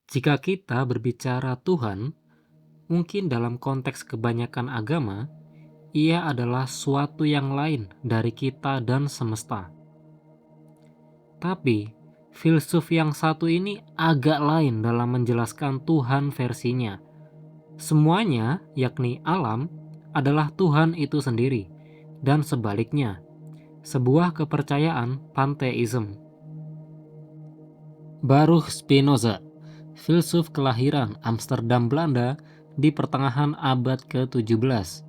Jika kita berbicara Tuhan, mungkin dalam konteks kebanyakan agama, ia adalah suatu yang lain dari kita dan semesta. Tapi, filsuf yang satu ini agak lain dalam menjelaskan Tuhan versinya. Semuanya, yakni alam, adalah Tuhan itu sendiri, dan sebaliknya, sebuah kepercayaan panteisme. Baruch Spinoza, filsuf kelahiran Amsterdam, Belanda di pertengahan abad ke-17.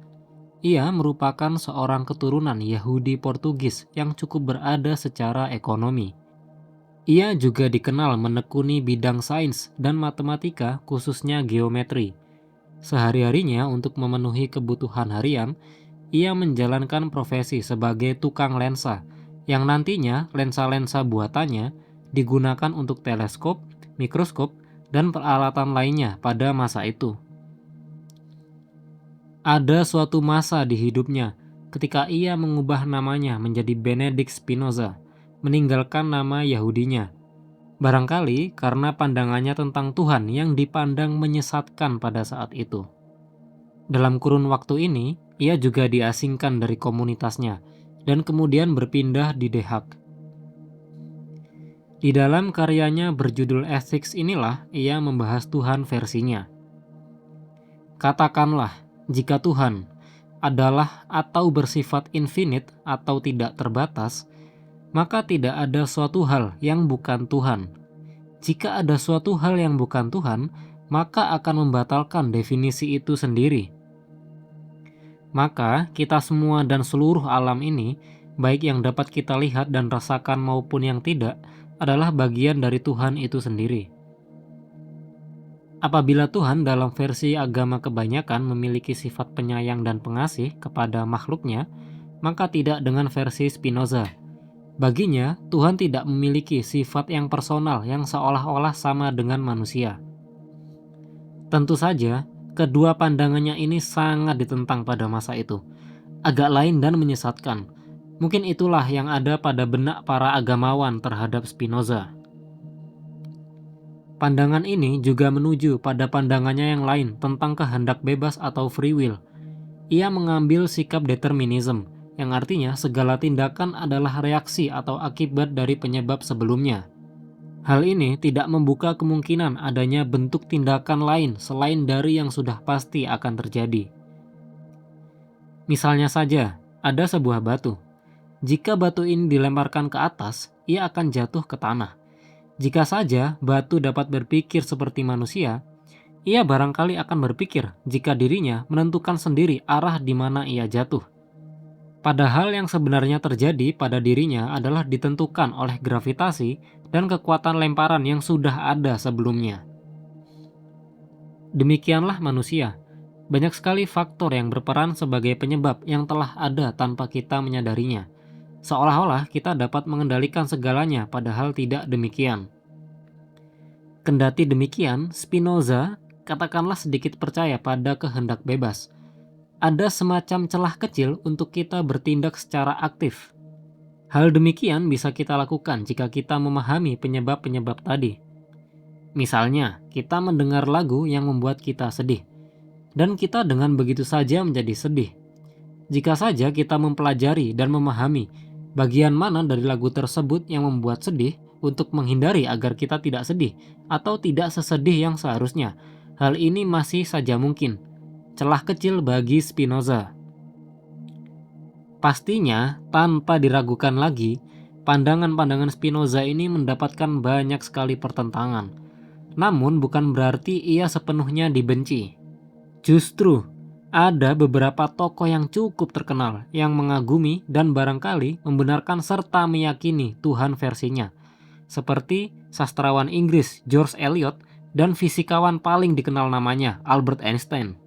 Ia merupakan seorang keturunan Yahudi Portugis yang cukup berada secara ekonomi. Ia juga dikenal menekuni bidang sains dan matematika, khususnya geometri. Sehari-harinya untuk memenuhi kebutuhan harian, ia menjalankan profesi sebagai tukang lensa, yang nantinya lensa-lensa buatannya digunakan untuk teleskop, mikroskop, dan peralatan lainnya pada masa itu. Ada suatu masa di hidupnya ketika ia mengubah namanya menjadi Benedict Spinoza, meninggalkan nama Yahudinya. Barangkali karena pandangannya tentang Tuhan yang dipandang menyesatkan pada saat itu. Dalam kurun waktu ini, ia juga diasingkan dari komunitasnya dan kemudian berpindah di The Hague. Di dalam karyanya berjudul Ethics inilah ia membahas Tuhan versinya. Katakanlah, jika Tuhan adalah atau bersifat infinite atau tidak terbatas, maka tidak ada suatu hal yang bukan Tuhan. Jika ada suatu hal yang bukan Tuhan, maka akan membatalkan definisi itu sendiri. Maka kita semua dan seluruh alam ini, baik yang dapat kita lihat dan rasakan maupun yang tidak, adalah bagian dari Tuhan itu sendiri. Apabila Tuhan dalam versi agama kebanyakan memiliki sifat penyayang dan pengasih kepada makhluknya, maka tidak dengan versi Spinoza. Baginya, Tuhan tidak memiliki sifat yang personal yang seolah-olah sama dengan manusia. Tentu saja, kedua pandangannya ini sangat ditentang pada masa itu, agak lain dan menyesatkan. Mungkin itulah yang ada pada benak para agamawan terhadap Spinoza. Pandangan ini juga menuju pada pandangannya yang lain tentang kehendak bebas atau free will. Ia mengambil sikap determinism, yang artinya segala tindakan adalah reaksi atau akibat dari penyebab sebelumnya. Hal ini tidak membuka kemungkinan adanya bentuk tindakan lain selain dari yang sudah pasti akan terjadi. Misalnya saja, ada sebuah batu. Jika batu ini dilemparkan ke atas, ia akan jatuh ke tanah. Jika saja batu dapat berpikir seperti manusia, ia barangkali akan berpikir jika dirinya menentukan sendiri arah di mana ia jatuh. Padahal yang sebenarnya terjadi pada dirinya adalah ditentukan oleh gravitasi dan kekuatan lemparan yang sudah ada sebelumnya. Demikianlah manusia. Banyak sekali faktor yang berperan sebagai penyebab yang telah ada tanpa kita menyadarinya. Seolah-olah kita dapat mengendalikan segalanya, padahal tidak demikian. Kendati demikian, Spinoza katakanlah sedikit percaya pada kehendak bebas. Ada semacam celah kecil untuk kita bertindak secara aktif. Hal demikian bisa kita lakukan jika kita memahami penyebab-penyebab tadi. Misalnya, kita mendengar lagu yang membuat kita sedih, dan kita dengan begitu saja menjadi sedih. Jika saja kita mempelajari dan memahami bagian mana dari lagu tersebut yang membuat sedih untuk menghindari agar kita tidak sedih atau tidak sesedih yang seharusnya, hal ini masih saja mungkin. Celah kecil bagi Spinoza. Pastinya, tanpa diragukan lagi, pandangan-pandangan Spinoza ini mendapatkan banyak sekali pertentangan. Namun bukan berarti ia sepenuhnya dibenci. Justru, ada beberapa tokoh yang cukup terkenal yang mengagumi dan barangkali membenarkan serta meyakini Tuhan versinya, seperti sastrawan Inggris George Eliot dan fisikawan paling dikenal namanya Albert Einstein.